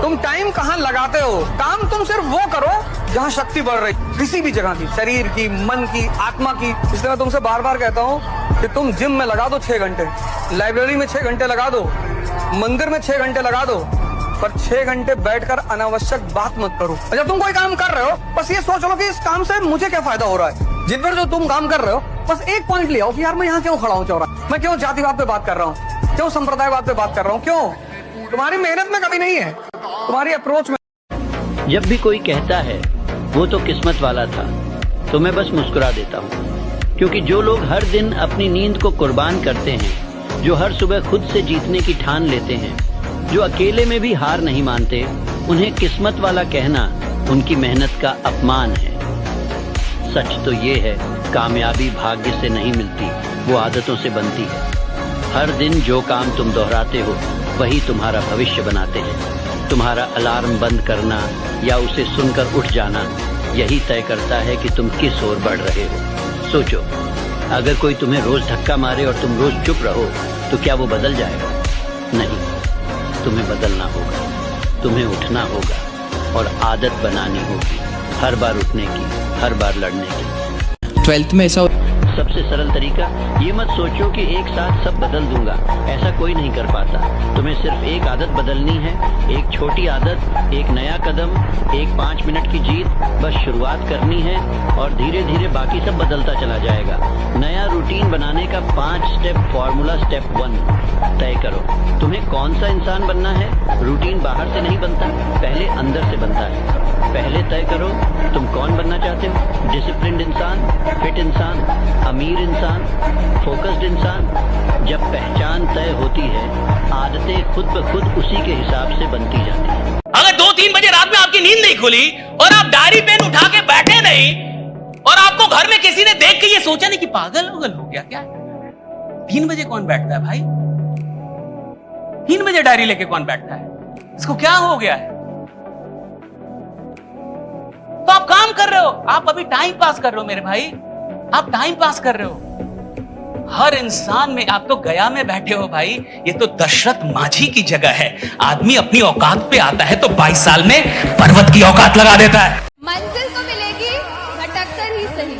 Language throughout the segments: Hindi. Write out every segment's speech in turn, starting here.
तुम टाइम कहाँ लगाते हो? काम तुम सिर्फ वो करो जहाँ शक्ति बढ़ रही, किसी भी जगह की, शरीर की, मन की, आत्मा की। इसलिए मैं तुमसे बार बार कहता हूँ कि तुम जिम में लगा दो 6 घंटे, लाइब्रेरी में 6 घंटे लगा दो, मंदिर में 6 घंटे लगा दो, पर 6 घंटे बैठकर अनावश्यक बात मत करो। जब तुम कोई काम कर रहे हो बस ये सोच लो कि इस काम से मुझे क्या फायदा हो रहा है। जिन पर जो तुम काम कर रहे हो बस एक पॉइंट ले आओ कि यार मैं यहाँ क्यों खड़ा हूँ चौराहे, मैं क्यों जातिवाद पे बात कर रहा हूँ, क्यों संप्रदायवाद पे बात कर रहा हूँ, क्यों? तुम्हारी मेहनत में कभी नहीं है, तुम्हारी अप्रोच में। जब भी कोई कहता है वो तो किस्मत वाला था, तो मैं बस मुस्कुरा देता हूँ, क्योंकि जो लोग हर दिन अपनी नींद को कुर्बान करते हैं, जो हर सुबह खुद से जीतने की ठान लेते हैं, जो अकेले में भी हार नहीं मानते, उन्हें किस्मत वाला कहना उनकी मेहनत का अपमान है। सच तो ये है, कामयाबी भाग्य से नहीं मिलती, वो आदतों से बनती है। हर दिन जो काम तुम दोहराते हो वही तुम्हारा भविष्य बनाते हैं। तुम्हारा अलार्म बंद करना या उसे सुनकर उठ जाना यही तय करता है कि तुम किस ओर बढ़ रहे हो। सोचो, अगर कोई तुम्हें रोज धक्का मारे और तुम रोज चुप रहो तो क्या वो बदल जाएगा? नहीं, तुम्हें बदलना होगा, तुम्हें उठना होगा और आदत बनानी होगी, हर बार उठने की, हर बार लड़ने की। 12th में ऐसा सबसे सरल तरीका, ये मत सोचो कि एक साथ सब बदल दूंगा, ऐसा कोई नहीं कर पाता। तुम्हें सिर्फ एक आदत बदलनी है, एक छोटी आदत, एक नया कदम, एक 5 मिनट की जीत, बस शुरुआत करनी है और धीरे धीरे बाकी सब बदलता चला जाएगा। नया रूटीन बनाने का 5 स्टेप फॉर्मूला। स्टेप 1, तय करो तुम्हें कौन सा इंसान बनना है। रूटीन बाहर से नहीं बनता, पहले अंदर से बनता है। पहले तय करो तुम कौन बनना चाहते हो। डिसिप्लिन्ड इंसान, फिट इंसान, अमीर इंसान, फोकस्ड इंसान। जब पहचान तय होती है, आदतें खुद ब खुद उसी के हिसाब से बनती जाती हैं। अगर 2-3 बजे रात में आपकी नींद नहीं खुली और आप डायरी पेन उठा के बैठे नहीं और आपको घर में किसी ने देख के ये सोचा नहीं कि पागल हो गया क्या? 3 बजे कौन बैठता है भाई? 3 बजे डायरी लेके कौन बैठता है? इसको क्या हो गया है? तो आप काम कर रहे हो, आप अभी टाइम पास कर रहे हो मेरे भाई, आप टाइम पास कर रहे हो। हर इंसान में, आप तो गया में बैठे हो भाई, ये तो दशरथ माझी की जगह है। आदमी अपनी औकात पे आता है तो 22 साल में पर्वत की औकात लगा देता है। मंजिल तो मिलेगी भटक कर ही सही,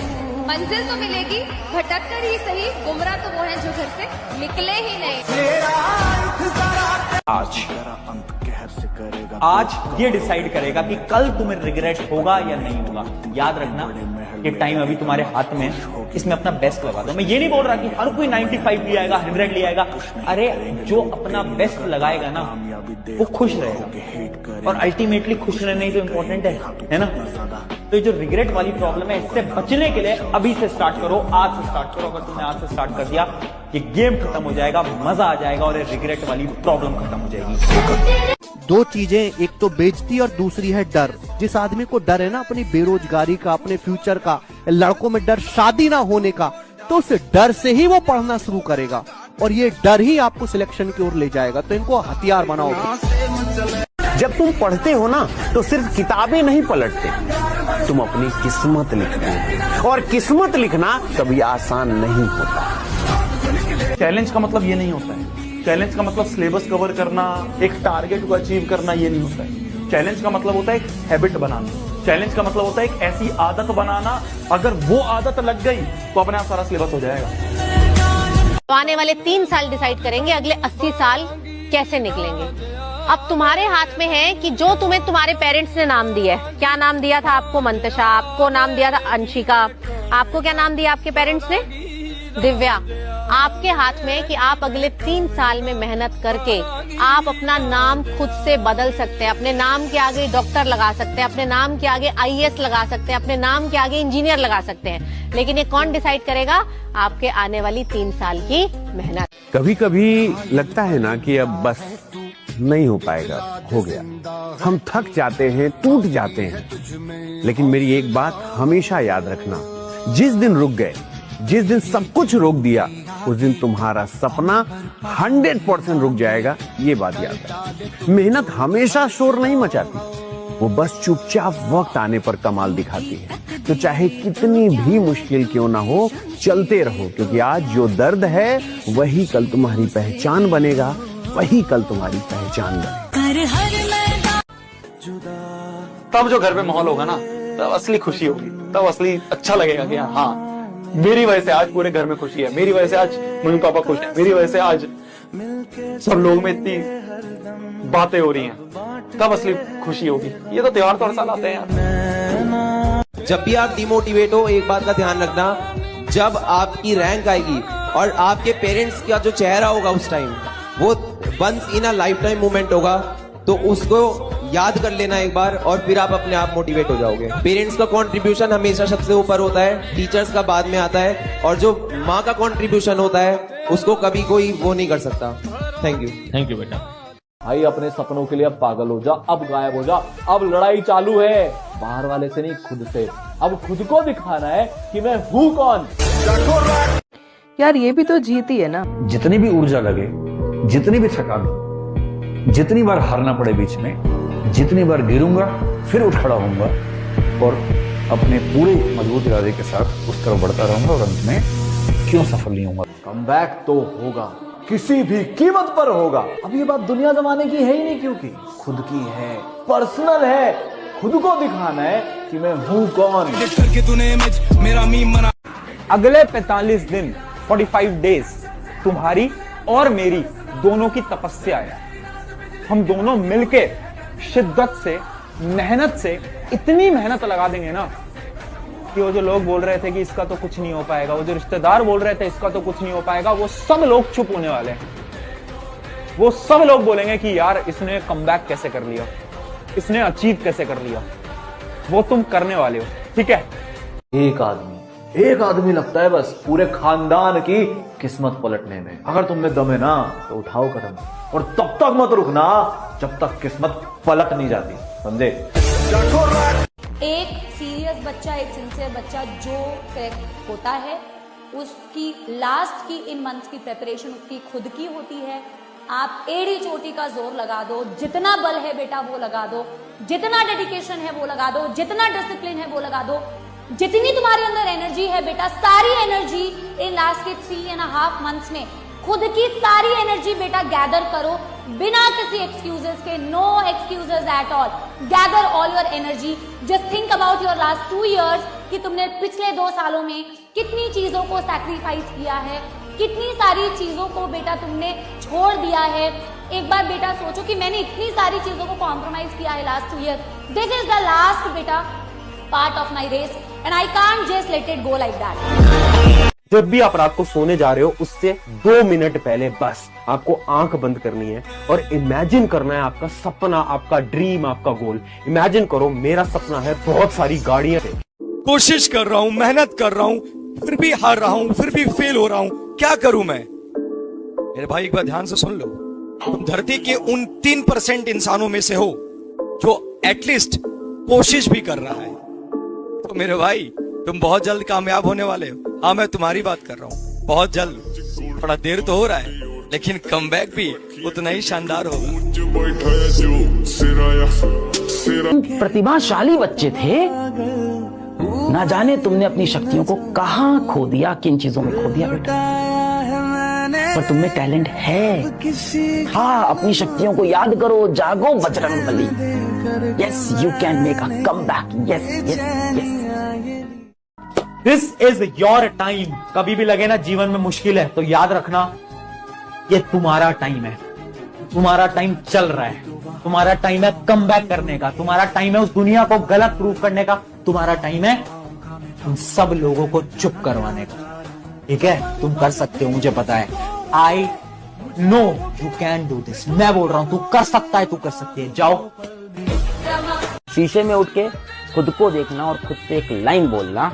मंजिल तो मिलेगी भटक कर ही सही, गुमराह तो वो है जो घर से निकले ही नहीं। आज ये डिसाइड करेगा कि कल तुम्हें रिग्रेट होगा या नहीं होगा। याद रखना कि टाइम अभी तुम्हारे हाथ में, इसमें अपना बेस्ट लगा दो। मैं ये नहीं बोल रहा कि हर कोई 95 ले आएगा, 100 ले आएगा। अरे जो अपना बेस्ट लगाएगा ना, वो खुश रहेगा, और अल्टीमेटली खुश रहना ही तो इम्पोर्टेंट है ना। तो ये जो रिग्रेट वाली प्रॉब्लम है, इससे बचने के लिए अभी से स्टार्ट करो, आज से स्टार्ट करो। अगर तुमने आज से स्टार्ट कर दिया, ये गेम खत्म हो जाएगा, मजा आ जाएगा और ये रिग्रेट वाली प्रॉब्लम खत्म हो जाएगी। 2 चीजें, एक तो बेइज्जती और दूसरी है डर। जिस आदमी को डर है ना अपनी बेरोजगारी का, अपने फ्यूचर का, लड़कों में डर शादी ना होने का, तो उस डर से ही वो पढ़ना शुरू करेगा और ये डर ही आपको सिलेक्शन की ओर ले जाएगा। तो इनको हथियार बनाओ। जब तुम पढ़ते हो ना, तो सिर्फ किताबें नहीं पलटते, तुम अपनी किस्मत लिखते हो, और किस्मत लिखना कभी आसान नहीं होता। चैलेंज का मतलब ये नहीं होता है। चैलेंज का मतलब सिलेबस कवर करना, एक टारगेट को अचीव करना, ये नहीं होता है। चैलेंज का मतलब होता है एक हैबिट बनाना। चैलेंज का मतलब होता है एक ऐसी आदत बनाना, अगर वो आदत लग गई तो अपने आप सारा सिलेबस हो जाएगा। तो आने वाले 3 साल डिसाइड करेंगे अगले 80 साल कैसे निकलेंगे। अब तुम्हारे हाथ में है कि जो तुम्हें तुम्हारे पेरेंट्स ने नाम दिया है। क्या नाम दिया था आपको? मंतशा। आपको नाम दिया था अंशिका। आपको क्या नाम दिया आपके पेरेंट्स ने? दिव्या। आपके हाथ में कि आप अगले 3 साल में मेहनत करके आप अपना नाम खुद से बदल सकते हैं। अपने नाम के आगे डॉक्टर लगा सकते हैं, अपने नाम के आगे IAS लगा सकते हैं, अपने नाम के आगे इंजीनियर लगा सकते हैं। लेकिन ये कौन डिसाइड करेगा? आपके आने वाली 3 साल की मेहनत। कभी कभी लगता है ना कि अब बस नहीं हो पाएगा, हो गया। हम थक जाते हैं, टूट जाते हैं। लेकिन मेरी एक बात हमेशा याद रखना, जिस दिन रुक गए, जिस दिन सब कुछ रोक दिया, उस दिन तुम्हारा सपना 100% रुक जाएगा। ये बात याद है। मेहनत हमेशा शोर नहीं मचाती, वो बस चुपचाप वक्त आने पर कमाल दिखाती है। तो चाहे कितनी भी मुश्किल क्यों ना हो, चलते रहो, क्योंकि आज जो दर्द है वही कल तुम्हारी पहचान बनेगा, वही कल तुम्हारी पहचान बनेगा। तब जो घर पे माहौल होगा ना, तब असली खुशी होगी, तब असली अच्छा लगेगा कि हाँ मेरी वजह से आज पूरे घर में खुशी है, मेरी वजह से आज मम्मी पापा खुश है, मेरी वजह से आज सब लोग में इतनी बातें हो रही हैं, तब असली खुशी होगी। ये तो त्योहार तो हर साल आते हैं यार। जब भी आप डिमोटिवेट हो, एक बात का ध्यान रखना, जब आपकी रैंक आएगी और आपके पेरेंट्स का जो चेहरा होगा उस टाइम, वो once in a lifetime moment होगा, तो उसको याद कर लेना एक बार और फिर आप अपने आप मोटिवेट हो जाओगे। पेरेंट्स का कंट्रीब्यूशन हमेशा सबसे ऊपर होता है, टीचर्स का बाद में आता है, और जो माँ का कंट्रीब्यूशन होता है उसको कभी कोई वो नहीं कर सकता। थैंक यू बेटा। भाई अपने सपनों के लिए अब पागल हो जा, अब गायब हो जा, अब लड़ाई चालू है बाहर वाले से नहीं, खुद से। अब खुद को दिखाना है कि मैं हूँ कौन। यार ये भी तो जीत ही है ना। जितनी भी ऊर्जा लगे, जितनी भी थकान हो, जितनी बार हारना पड़े बीच में, जितनी बार गिरूंगा फिर उठ खड़ा होऊंगा और अपने पूरे मजबूत इरादे के साथ उस तरफ बढ़ता रहूंगा और अंत में क्यों सफल नहीं होऊंगा। कमबैक तो होगा, किसी भी कीमत पर होगा। अब ये बात दुनिया जमाने की है ही नहीं, क्योंकि खुद की है, पर्सनल है, खुद को दिखाना है कि मैं हूं कौन। अगले 45 दिन 45 डेज तुम्हारी और मेरी दोनों की तपस्या है। हम दोनों मिलके शिद्दत से, मेहनत से इतनी मेहनत लगा देंगे ना कि वो जो लोग बोल रहे थे कि इसका तो कुछ नहीं हो पाएगा, वो जो रिश्तेदार बोल रहे थे इसका तो कुछ नहीं हो पाएगा, वो सब लोग चुप होने वाले हैं। वो सब लोग बोलेंगे कि यार इसने कमबैक कैसे कर लिया, इसने अचीव कैसे कर लिया। वो तुम करने वाले हो, ठीक है। एक आदमी लगता है बस पूरे खानदान की किस्मत पलटने में। अगर तुम में दम है ना तो उठाओ कदम, और तब तक मत रुकना जब तक किस्मत पलट नहीं जाती, समझे। एक सीरियस बच्चा, एक सिंसियर बच्चा जो करेक्ट होता है, उसकी लास्ट की इन मंथ्स की प्रिपरेशन उसकी खुद की होती है। आप एड़ी चोटी का जोर लगा दो, जितना बल है बेटा वो लगा दो, जितना डेडिकेशन है वो लगा दो, जितना डिसिप्लिन है वो लगा दो, जितनी तुम्हारे अंदर एनर्जी है बेटा, सारी एनर्जी इन लास्ट के 3.5 मंथ्स में खुद की सारी एनर्जी बेटा गैदर करो, बिना किसी एक्सक्यूजेस के। No excuses at all, gather all your energy. Just think about your last 2 years कि तुमने पिछले 2 सालों में कितनी चीजों को सैक्रिफाइस किया है, कितनी सारी चीजों को बेटा तुमने छोड़ दिया है। एक बार बेटा सोचो कि मैंने इतनी सारी चीजों को कॉम्प्रोमाइज किया है last 2 years। This is the last beta part of my race and I can't just let it go like that. जब भी आप रात को सोने जा रहे हो, उससे 2 मिनट पहले बस आपको आंख बंद करनी है और इमेजिन करना है आपका सपना, आपका ड्रीम, आपका गोल। इमेजिन करो, मेरा सपना है बहुत सारी गाड़ियां। कोशिश कर रहा हूँ, मेहनत कर रहा हूँ, फिर भी हार रहा हूँ, फिर भी फेल हो रहा हूँ, क्या करूं मैं। मेरे भाई एक बार ध्यान से सुन लो, तुम धरती के उन 3% इंसानों में से हो जो एटलीस्ट कोशिश भी कर रहा है। तो मेरे भाई तुम बहुत जल्द कामयाब होने वाले हो। हाँ, मैं तुम्हारी बात कर रहा हूँ, बहुत जल्द। थोड़ा देर तो हो रहा है, लेकिन कमबैक भी उतना ही शानदार होगा। प्रतिभाशाली बच्चे थे, ना जाने तुमने अपनी शक्तियों को कहाँ खो दिया, किन चीजों में खो दिया बेटा। पर तुम में टैलेंट है। हाँ, अपनी शक्तियों को याद करो, जागो Bajrangbali. Yes, you can make a comeback. Yes yes yes. This is your time. कभी भी लगे ना जीवन में मुश्किल है तो याद रखना, ये तुम्हारा टाइम है। तुम्हारा टाइम चल रहा है, तुम्हारा टाइम है कमबैक करने का, तुम्हारा टाइम है उस दुनिया को गलत प्रूव करने का, तुम्हारा टाइम है उन सब लोगों को चुप करवाने का। ठीक है, तुम कर सकते हो, मुझे पता है। I know you can do this. मैं बोल रहा हूं, तू कर सकता है, तू कर सकती है। जाओ। शीशे में उठ के खुद को देखना और खुद से एक लाइन बोलना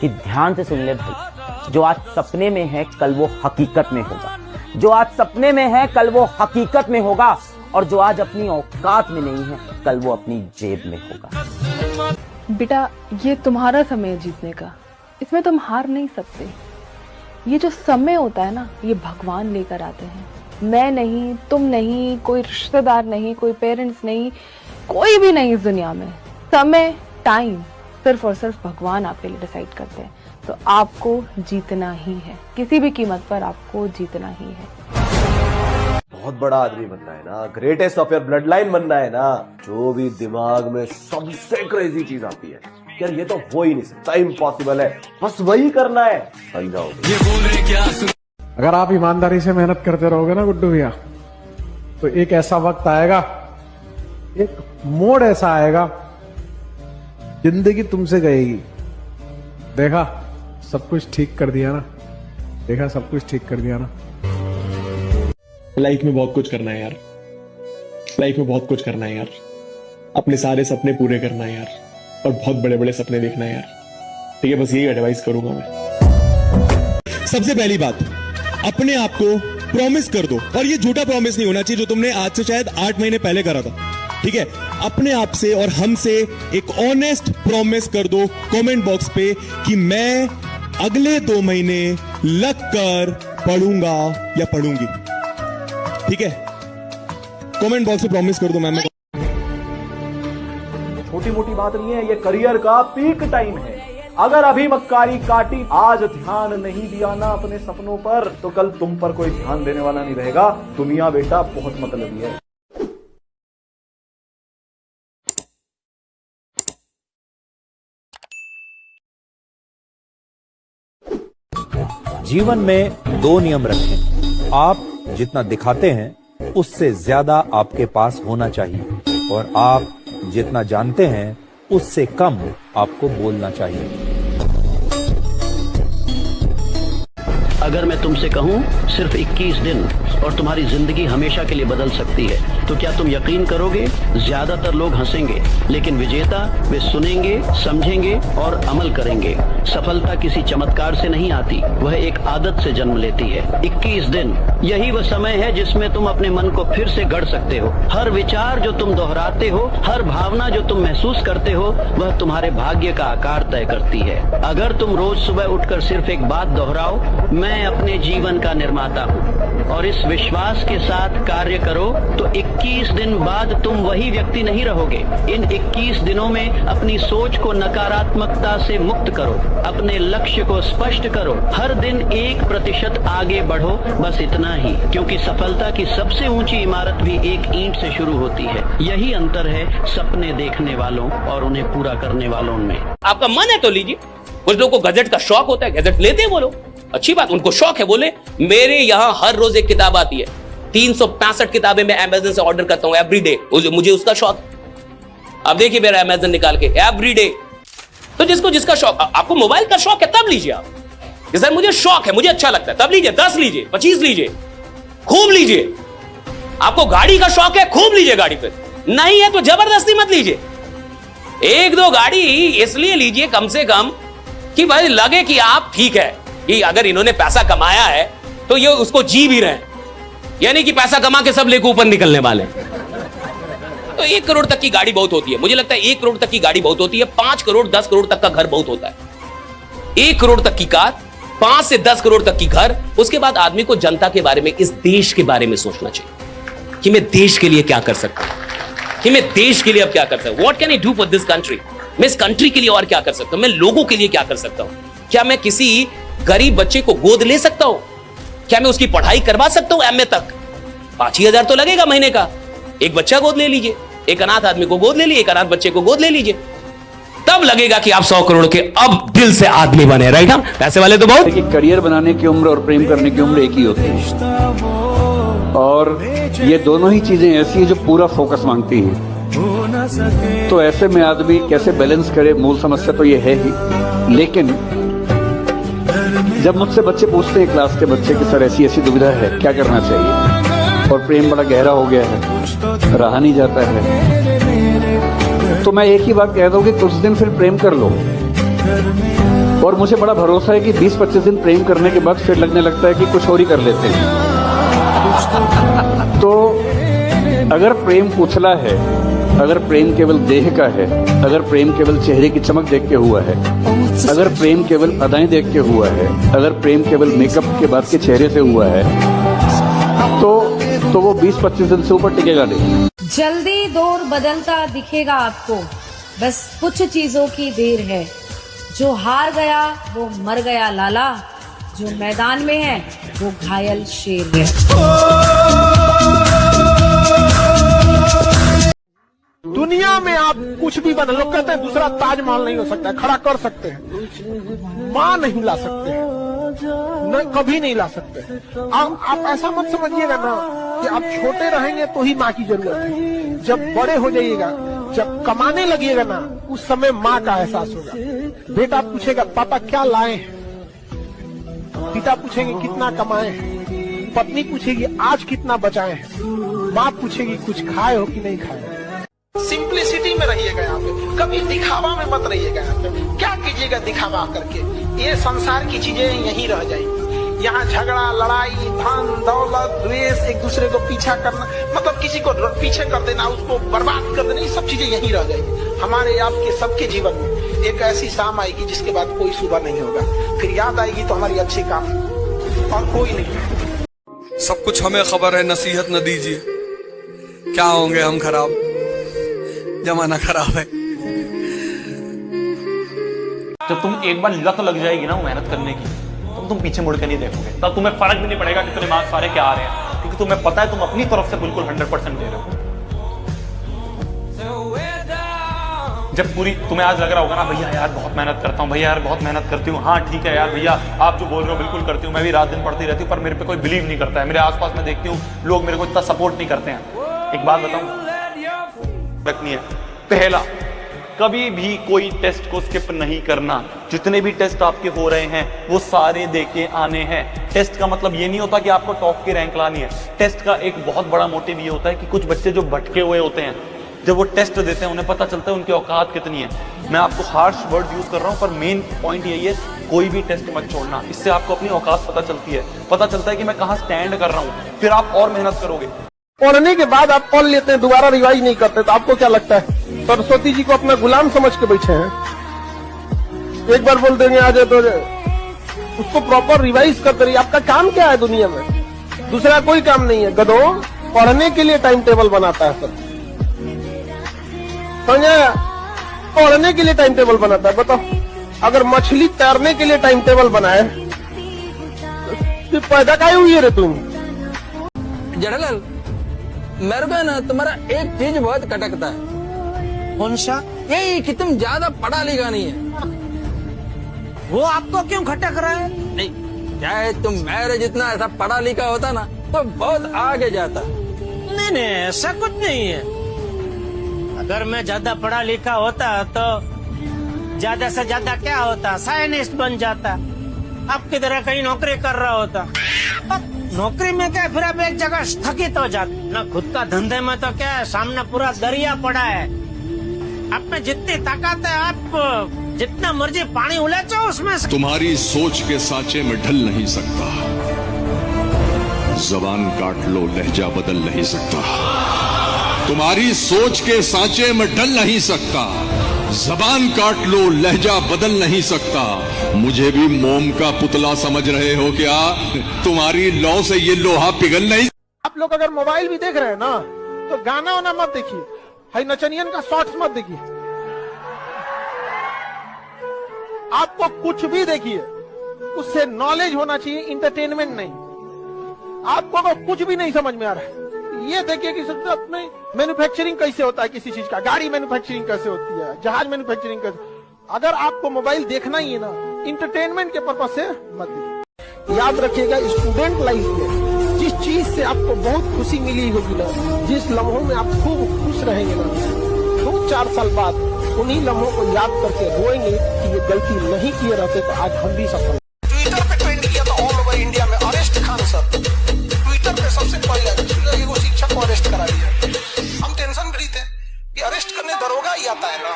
कि ध्यान से सुन ले भाई, जो आज सपने में है कल वो हकीकत में होगा, जो आज सपने में है कल वो हकीकत में होगा, और जो आज अपनी औकात में नहीं है कल वो अपनी जेब में होगा। बेटा, ये तुम्हारा समय है जीतने का, इसमें तुम हार नहीं सकते। ये जो समय होता है ना, ये भगवान लेकर आते हैं। मैं नहीं, तुम नहीं, कोई रिश्तेदार नहीं, कोई पेरेंट्स नहीं, कोई भी नहीं इस दुनिया में। समय, टाइम सिर्फ और सिर्फ भगवान आपके लिए डिसाइड करते हैं। तो आपको जीतना ही है, किसी भी कीमत पर आपको जीतना ही है। बहुत बड़ा आदमी बनना है ना, greatest of your blood line बनना है ना, जो भी दिमाग में सबसे क्रेजी चीज आती है, यार ये तो हो ही नहीं सकता, इम्पॉसिबल है, बस वही करना है, बन जाओगे। अगर आप ईमानदारी से मेहनत करते रहोगे ना गुड्डू भैया, तो एक ऐसा वक्त आएगा, एक मोड़ ऐसा आएगा, जिंदगी तुमसे गएगी। देखा सब कुछ ठीक कर दिया ना, देखा सब कुछ ठीक कर दिया ना। लाइफ में बहुत कुछ करना है यार, लाइफ में बहुत कुछ करना है यार, अपने सारे सपने पूरे करना है यार, और बहुत बड़े बड़े सपने देखना है यार, ठीक है? बस यही एडवाइस करूंगा मैं। सबसे पहली बात, अपने आप को प्रॉमिस कर दो, और ये झूठा प्रॉमिस नहीं होना चाहिए जो तुमने आज से शायद 8 महीने पहले करा था, ठीक है? अपने आप से और हमसे एक ऑनेस्ट प्रॉमिस कर दो कमेंट बॉक्स पे कि मैं अगले 2 महीने लग कर पढ़ूंगा या पढ़ूंगी, ठीक है? कमेंट बॉक्स में प्रॉमिस कर दो मैम। छोटी मोटी बात नहीं है, ये करियर का पीक टाइम है। अगर अभी मक्कारी काटी, आज ध्यान नहीं दिया ना अपने सपनों पर, तो कल तुम पर कोई ध्यान देने वाला नहीं रहेगा। दुनिया बेटा बहुत मतलबी है। जीवन में 2 नियम रखें। आप जितना दिखाते हैं उससे ज्यादा आपके पास होना चाहिए, और आप जितना जानते हैं उससे कम आपको बोलना चाहिए। अगर मैं तुमसे कहूं सिर्फ 21 दिन और तुम्हारी जिंदगी हमेशा के लिए बदल सकती है, तो क्या तुम यकीन करोगे? ज्यादातर लोग हंसेंगे, लेकिन विजेता वे सुनेंगे, समझेंगे और अमल करेंगे। सफलता किसी चमत्कार से नहीं आती, वह एक आदत से जन्म लेती है। 21 दिन यही वह समय है जिसमें तुम अपने मन को फिर से गढ़ सकते हो। हर विचार जो तुम दोहराते हो, हर भावना जो तुम महसूस करते हो, वह तुम्हारे भाग्य का आकार तय करती है। अगर तुम रोज सुबह उठकर सिर्फ एक बात दोहराओ, मैं अपने जीवन का निर्माता हूँ, और इस विश्वास के साथ कार्य करो, तो 21 दिन बाद तुम वही व्यक्ति नहीं रहोगे। इन 21 दिनों में अपनी सोच को नकारात्मकता से मुक्त करो, अपने लक्ष्य को स्पष्ट करो, हर दिन 1% आगे बढ़ो, बस इतना ही। क्योंकि सफलता की सबसे ऊंची इमारत भी एक ईंट से शुरू होती है। यही अंतर है सपने देखने वालों और उन्हें पूरा करने वालों में। आपका मन है तो लीजिए। कुछ लोगों को गजेट का शौक होता है, गजेट लेते हैं वो लोग, अच्छी बात, उनको शौक है। बोले मेरे यहाँ हर रोज एक किताब आती है, 365 किताबें मैं अमेज़न से ऑर्डर करता हूं एवरी डे, मुझे उसका शौक। अब देखिए मेरा अमेज़न निकाल के एवरी डे। तो जिसको जिसका शौक, आपको मोबाइल का शौक है तब लीजिए आप, कि सर मुझे शौक है, मुझे अच्छा लगता है, तब लीजिए। 10 लीजिए, 25 लीजिए, खूब लीजिए। आपको गाड़ी का शौक है, खूब लीजिए गाड़ी पे, नहीं है तो जबरदस्ती मत लीजिए। 1-2 गाड़ी इसलिए लीजिए कम से कम कि भाई लगे कि आप ठीक है, कि अगर इन्होंने पैसा कमाया है तो ये उसको जी भी रहे हैं, यानी कि पैसा कमा के सब लेके ऊपर निकलने वाले। तो 1 करोड़ तक की गाड़ी बहुत होती है, मुझे लगता है 1 करोड़ तक की गाड़ी बहुत होती है। 5 करोड़ 10 करोड़ तक का घर बहुत होता है। 1 करोड़ तक की कार, 5 से 10 करोड़ तक की घर। उसके बाद आदमी को जनता के बारे में, इस देश के बारे में सोचना चाहिए कि मैं देश के लिए क्या कर सकता हूं, कि मैं देश के लिए अब क्या कर सकता हूं, what can I do for this country. मैं इस कंट्री के लिए और क्या कर सकता हूं, मैं लोगों के लिए क्या कर सकता हूं। क्या मैं किसी गरीब बच्चे को गोद ले सकता हूं, क्या मैं उसकी पढ़ाई करवा सकता हूं MA तक। 5,000 तो लगेगा महीने का। एक बच्चा गोद ले लीजिए, एक अनाथ आदमी को गोद ले लीजिए, एक अनाथ बच्चे को गोद ले लीजिए, तब लगेगा कि आप 100 करोड़ के अब दिल से आदमी बने, राइट। हम पैसे वाले तो बहुत। देखिए, करियर बनाने की उम्र और प्रेम करने की उम्र एक ही होती है, और ये दोनों ही चीजें ऐसी हैं जो पूरा फोकस मांगती हैं। तो ऐसे में आदमी कैसे बैलेंस करे, मूल समस्या तो ये है ही। लेकिन जब मुझसे बच्चे पूछते हैं, क्लास के बच्चे, कि सर ऐसी ऐसी दुविधा है, क्या करना चाहिए, और प्रेम बड़ा गहरा हो गया है, रहा नहीं जाता है, तो मैं एक ही बात कहता हूँ कि कुछ दिन फिर प्रेम कर लो। और मुझे बड़ा भरोसा है कि 20-25 दिन प्रेम करने के बाद फिर लगने लगता है कि कुछ और ही कर लेते हैं। तो अगर प्रेम उछला है, अगर प्रेम केवल देह का है, अगर प्रेम केवल चेहरे की चमक देख के हुआ है, अगर प्रेम केवल अदाएं देख के हुआ है, अगर प्रेम केवल मेकअप के बाद के चेहरे से हुआ है, तो वो 20-25 दिन से ऊपर टिकेगा नहीं। जल्दी दौर बदलता दिखेगा आपको, बस कुछ चीजों की देर है। जो हार गया वो मर गया लाला, जो मैदान में है वो घायल शेर है। दुनिया में आप कुछ भी बना, लोग कहते हैं दूसरा ताजमहल नहीं हो सकता है, खड़ा कर सकते हैं, माँ नहीं ला सकते हैं, नहीं कभी नहीं ला सकते। आप ऐसा मत समझिएगा ना कि आप छोटे रहेंगे तो ही माँ की जरूरत है। जब बड़े हो जाइएगा, जब कमाने लगिएगा ना, उस समय माँ का एहसास होगा। बेटा पूछेगा पापा क्या लाए हैं, पिता पूछेंगे कितना कमाए हैं, पत्नी पूछेगी आज कितना बचाए हैं, माँ पूछेगी कुछ खाए हो कि नहीं खाए। सिंप्लिसिटी में रहिएगा यहाँ पे, कभी दिखावा में मत रहिएगा यहाँ पे। क्या कीजिएगा दिखावा करके, ये संसार की चीजें यहीं रह जाएंगी। यहाँ झगड़ा, लड़ाई, धन दौलत, द्वेष, एक दूसरे को पीछा करना, मतलब किसी को पीछे कर देना, उसको बर्बाद कर देना, ये सब चीजें यहीं रह जाएंगी। हमारे आपके सबके जीवन में एक ऐसी शाम आएगी जिसके बाद कोई सुबह नहीं होगा, फिर याद आएगी तो हमारी अच्छी काम और कोई नहीं। सब कुछ हमें खबर है, नसीहत न दीजिए, क्या होंगे हम खराब, जमाना खराब है। जब तुम एक बार लत लग जाएगी ना मेहनत करने की, तो तुम पीछे मुड़ के नहीं देखोगे, तब तुम्हें फर्क भी नहीं पड़ेगा कि तुम्हें मार्क्स सारे क्या आ रहे हैं, क्योंकि तुम्हें पता है तुम अपनी तरफ से बिल्कुल 100% दे रहे हो। जब पूरी तुम्हें आज लग रहा होगा ना भैया यार बहुत मेहनत करता हूँ, भैया यार बहुत मेहनत करती हूँ, हाँ ठीक है यार भैया आप जो बोल रहे हो बिल्कुल करती हूँ, मैं भी रात दिन पढ़ती रहती हूँ, पर मेरे पे कोई बिलीव नहीं करता है, मेरे आसपास में देखती हूँ लोग मेरे को इतना सपोर्ट नहीं करते हैं। एक बात बताऊं रखनी है, पहला कभी भी कोई टेस्ट को स्किप नहीं करना। जितने भी टेस्ट आपके हो रहे हैं वो सारे देके आने हैं। टेस्ट का मतलब ये नहीं होता कि आपको टॉप की रैंक लानी है। टेस्ट का एक बहुत बड़ा मोटिव ये होता है कि कुछ बच्चे जो भटके हुए होते हैं, जब वो टेस्ट देते हैं उन्हें पता चलता है उनकी औकात कितनी है। मैं आपको हार्श वर्ड यूज कर रहा हूं, पर मेन पॉइंट यही है, कोई भी टेस्ट मत छोड़ना। इससे आपको अपनी औकात पता चलती है, पता चलता है कि मैं कहां स्टैंड कर रहा हूं, फिर आप और मेहनत करोगे। पढ़ने के बाद आप पढ़ लेते हैं, दोबारा रिवाइज नहीं करते, तो आपको क्या लगता है सरस्वती जी को अपना गुलाम समझ के बैठे हैं? एक बार बोल देंगे आज तो उसको प्रॉपर रिवाइज करते रहिए। आपका काम क्या है दुनिया में? दूसरा कोई काम नहीं है। गधों पढ़ने के लिए टाइम टेबल बनाता है सब, समझे? पढ़ने के लिए टाइम टेबल बनाता है। बताओ अगर मछली तैरने के लिए टाइम टेबल बनाए तो पैदा काहे हुई है रे तुम? जड़लाल, मेरे को ना तुम्हारा एक चीज बहुत खटकता है। कौन सा? यही कि तुम ज्यादा पढ़ा लिखा नहीं है। वो आपको क्यों खटक रहा है? नहीं, चाहे तुम मेरे जितना ऐसा पढ़ा लिखा होता ना तो बहुत आगे जाता। नहीं नहीं, ऐसा कुछ नहीं है। अगर मैं ज्यादा पढ़ा लिखा होता तो ज्यादा से ज्यादा क्या होता, साइंटिस्ट बन जाता, आपकी तरह कहीं नौकरी कर रहा होता। नौकरी में क्या, फिर आप एक जगह स्थगित हो जाते ना। खुद का धंधे में तो क्या है, सामने पूरा दरिया पड़ा है, आप में जितनी ताकत है, आप जितना मर्जी पानी उलेचो उसमें से। तुम्हारी सोच के सांचे में ढल नहीं सकता, जबान काट लो लहजा बदल नहीं सकता। तुम्हारी सोच के सांचे में ढल नहीं सकता, जबान काट लो लहजा बदल नहीं सकता। मुझे भी मोम का पुतला समझ रहे हो क्या? तुम्हारी लौ से ये लोहा पिघल नहीं। आप लोग अगर मोबाइल भी देख रहे हैं ना तो गाना वाना मत देखिए, हाई नचनियन का शॉर्ट्स मत देखिए। आपको कुछ भी देखिए उससे नॉलेज होना चाहिए, इंटरटेनमेंट नहीं। आपको अगर कुछ भी नहीं समझ में आ रहा है, ये देखिए कि सबसे अपने मैन्युफैक्चरिंग कैसे होता है, किसी चीज का, गाड़ी मैन्युफैक्चरिंग कैसे होती है, जहाज मैन्युफैक्चरिंग कैसे। अगर आपको मोबाइल देखना ही है ना इंटरटेनमेंट के पर्पज से मत देखिए। याद रखिएगा स्टूडेंट लाइफ में जिस चीज से आपको बहुत खुशी मिली होगी ना, जिस लम्हों में आप खूब खुश रहेंगे ना, 2-4 साल बाद उन्हीं लम्हों को याद करके रोएंगे कि ये गलती नहीं किए रहते तो आज हम भी सफल। ट्विटर पे ट्रेंड किया था ऑल ओवर इंडिया में, अरेस्ट खान सर ट्विटर पे सबसे पहले वो शिक्षक को अरेस्ट करा दिया। हम टेंशन फ्री थे कि अरेस्ट करने दरोगा ही आता है ना,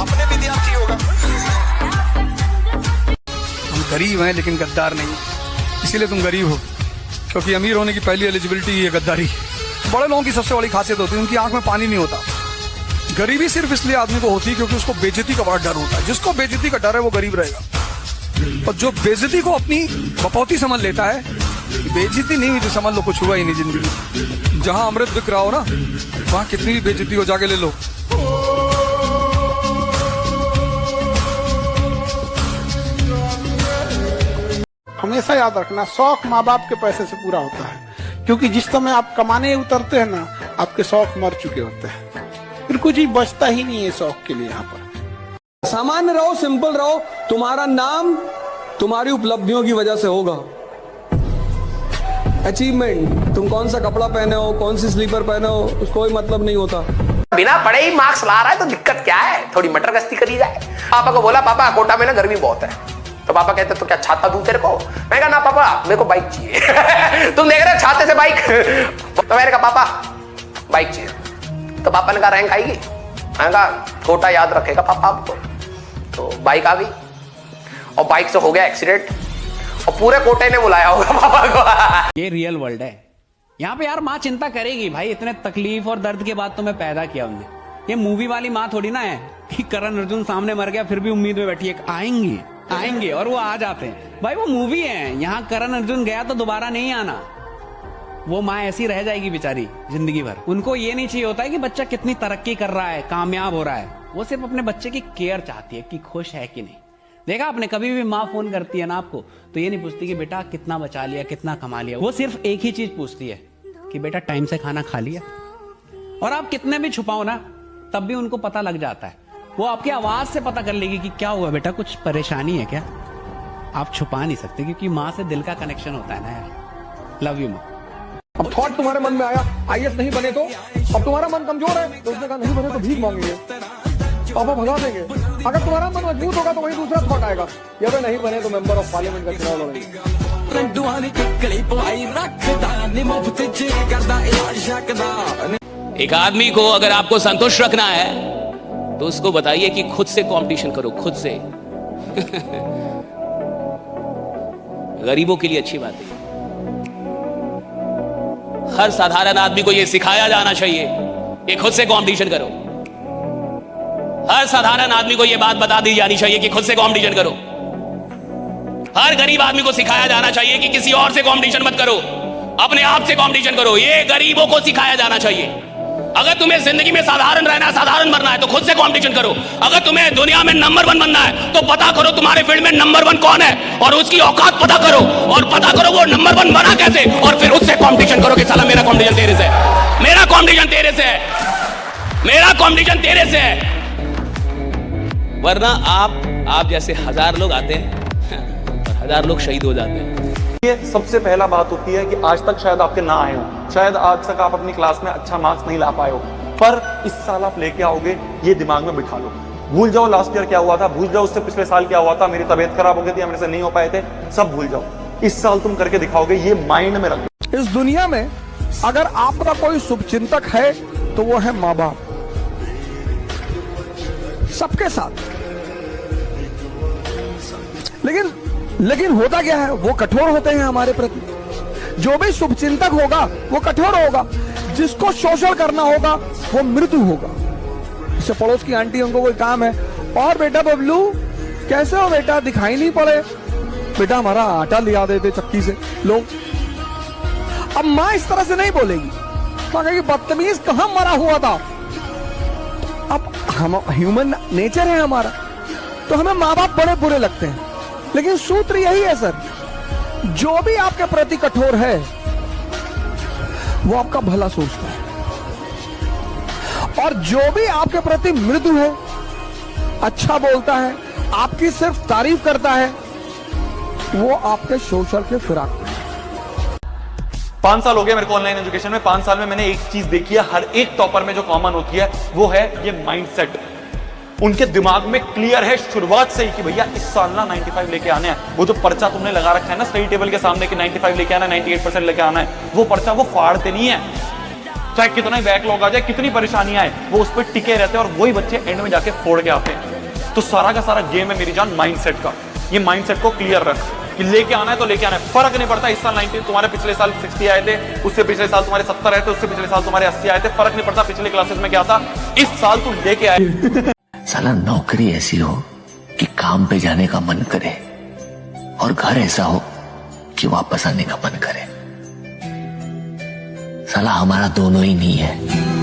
अपने विद्यार्थी होगा। हम गरीब हैं लेकिन गद्दार नहीं, इसीलिए तुम गरीब हो, क्योंकि अमीर होने की पहली एलिजिबिलिटी है गद्दारी। बड़े लोगों की सबसे बड़ी खासियत होती है उनकी आंख में पानी नहीं होता। गरीबी सिर्फ इसलिए आदमी को होती है क्योंकि उसको बेइज्जती का बड़ा डर होता है। जिसको बेइज्जती का डर है वो गरीब रहेगा, और जो बेइज्जती को अपनी बपौती समझ लेता है, बेइज्जती नहीं हुई तो समझ लो कुछ हुआ ही नहीं जिंदगी। जहां अमृत बिक रहा हो ना वहां कितनी भी बेइज्जती हो जाके ले लो। हमेशा याद रखना, शौक माँ बाप के पैसे से पूरा होता है, क्योंकि जिस समय आप कमाने उतरते हैं ना आपके शौक मर चुके होते हैं। फिर कुछ ही बचता ही नहीं है शौक के लिए यहाँ पर। सामान्य रहो, सिंपल रहो, तुम्हारा नाम तुम्हारी उपलब्धियों की वजह से होगा। अचीवमेंट, तुम कौन सा कपड़ा पहने हो, कौन सी स्लीपर पहने हो, उसको कोई मतलब नहीं होता। बिना पढ़े ही मार्क्स ला रहा है तो दिक्कत क्या है, थोड़ी मटर गश्ती करी जाए। पापा को बोला पापा कोटा में ना गर्मी बहुत है, तो पापा कहते तो क्या छाता दूं तेरे को? मैं कहा ना पापा मेरे को बाइक चाहिए। तुम देख रहे हो छाते से बाइक? तो मैंने कहा पापा बाइक चाहिए। तो पापा ने कहा रैंक आएगी? मैंने कहा कोटा याद रखेगा पापा आपको। तो बाइक आ गई और बाइक से हो गया एक्सीडेंट और पूरे कोटे ने बुलाया होगा पापा को। ये रियल वर्ल्ड है, यहाँ पे यार माँ चिंता करेगी भाई, इतने तकलीफ और दर्द के बाद तुम्हें पैदा किया हमने। ये मूवी वाली माँ थोड़ी ना है कि करण अर्जुन सामने मर गया फिर भी उम्मीद में बैठी है आएंगे और वो आ जाते हैं। भाई वो मूवी है, यहाँ करण अर्जुन गया तो दोबारा नहीं आना। वो माँ ऐसी रह जाएगी बेचारी जिंदगी भर। उनको ये नहीं चाहिए होता है कि बच्चा कितनी तरक्की कर रहा है, कामयाब हो रहा है। वो सिर्फ अपने बच्चे की केयर चाहती है कि खुश है कि नहीं। देखा आपने, कभी भी माँ फोन करती है ना आपको तो ये नहीं पूछती कि बेटा कितना बचा लिया, कितना कमा लिया। वो सिर्फ एक ही चीज पूछती है कि बेटा टाइम से खाना खा लिया। और आप कितने भी छुपाओ ना तब भी उनको पता लग जाता है। वो आपकी आवाज से पता कर लेगी कि क्या हुआ बेटा, कुछ परेशानी है क्या। आप छुपा नहीं सकते क्योंकि माँ से दिल का कनेक्शन होता है ना यार। लव यू माँ। अब थॉट तुम्हारे मन में आया आईएएस नहीं बने तो, अब तुम्हारा मन कमजोर है तो उसने कहा नहीं बने तो भीख मांगेंगे, पापा भगा देंगे। अगर तुम्हारा मन मजबूत होगा तो वही दूसरा थॉट आएगा, या तो नहीं बने तो मेंबर ऑफ पार्लियामेंट का चुनाव लड़ेंगे। एक आदमी को अगर आपको संतुष्ट रखना है तो उसको बताइए कि खुद से कंपटीशन करो, खुद से। गरीबों के लिए अच्छी बात है। हर साधारण आदमी को यह सिखाया जाना चाहिए कि खुद से कंपटीशन करो। हर साधारण आदमी को यह बात बता दी जानी चाहिए कि खुद से कंपटीशन करो। हर गरीब आदमी को सिखाया जाना चाहिए कि किसी और से कंपटीशन मत करो, अपने आप से कंपटीशन करो। ये गरीबों को सिखाया जाना चाहिए। अगर तुम्हें जिंदगी में साधारण रहना है, साधारण मरना है तो खुद से कंपटीशन करो। अगर तुम्हें दुनिया में नंबर 1 बनना है तो पता करो तुम्हारे फील्ड में नंबर 1 कौन है और उसकी औकात पता करो, और पता करो वो नंबर 1 बना कैसे, और फिर उससे कंपटीशन करो कि साला मेरा कंपटीशन तेरे से है, मेरा कंपटीशन तेरे से है, मेरा कंपटीशन तेरे से है। वरना आप जैसे 1000 लोग आते हैं और 1000 लोग शहीद हो जाते हैं। ये सबसे पहला बात होती है कि आज तक शायद आपके ना आए हो, शायद आज तक आप अपनी क्लास में अच्छा मार्क्स नहीं ला पाए हो, पर इस साल आप लेके आओगे, ये दिमाग में बिठा लो। भूल जाओ लास्ट ईयर क्या हुआ था, भूल जाओ उससे पिछले साल क्या हुआ था, मेरी तबीयत खराब हो गई थी, मेरे से नहीं हो पाए थे, सब भूल जाओ। इस साल तुम करके दिखाओगे, ये माइंड में रखो। इस दुनिया में अगर आपका कोई शुभचिंतक है तो वो है माँ बाप, सबके साथ। लेकिन होता क्या है, वो कठोर होते हैं हमारे प्रति। जो भी शुभचिंतक होगा वो कठोर होगा, जिसको शोषण करना होगा वो मृत्यु होगा। जैसे पड़ोस की आंटी, उनको कोई काम है, और बेटा बबलू कैसे हो बेटा, दिखाई नहीं पड़े, बेटा हमारा आटा लिया देते चक्की से, लो। अब माँ इस तरह से नहीं बोलेगी, माँ कहेगी बदतमीज कहां मरा हुआ था। अब हम ह्यूमन नेचर है हमारा, तो हमें माँ बाप बड़े बुरे लगते हैं। लेकिन सूत्र यही है सर, जो भी आपके प्रति कठोर है वो आपका भला सोचता है, और जो भी आपके प्रति मृदु है, अच्छा बोलता है, आपकी सिर्फ तारीफ करता है, वो आपके शोषण के फिराक में। 5 साल हो गए मेरे को ऑनलाइन एजुकेशन में। 5 साल में मैंने एक चीज देखी है, हर एक टॉपर में जो कॉमन होती है वो है ये माइंडसेट। उनके दिमाग में क्लियर है शुरुआत से ही कि भैया इस साल ना 95 लेके आने हैं। वो जो पर्चा तुमने लगा रखा है ना स्टडी टेबल के सामने कि 95 लेके आना है, 98% लेके आना है, वो पर्चा वो फाड़ते नहीं है। चाहे कितना बैकलॉग आ जाए, कितनी परेशानियां आए, वो उस पर टिके रहते हैं, और वही बच्चे एंड में जाके फोड़ के आते हैं। तो सारा का सारा गेम है मेरी जान माइंडसेट का। ये माइंडसेट को क्लियर रख कि लेके आना है तो लेके आना है, फर्क नहीं पड़ता इस साल 90 तुम्हारे पिछले साल 60 आए थे, उससे पिछले साल तुम्हारे 70 आए थे, उससे पिछले साल तुम्हारे 80 आए थे, फर्क नहीं पड़ता पिछले क्लासेस में क्या था, इस साल तुम लेके आए। साला नौकरी ऐसी हो कि काम पे जाने का मन करे, और घर ऐसा हो कि वापस आने का मन करे। साला हमारा दोनों ही नहीं है।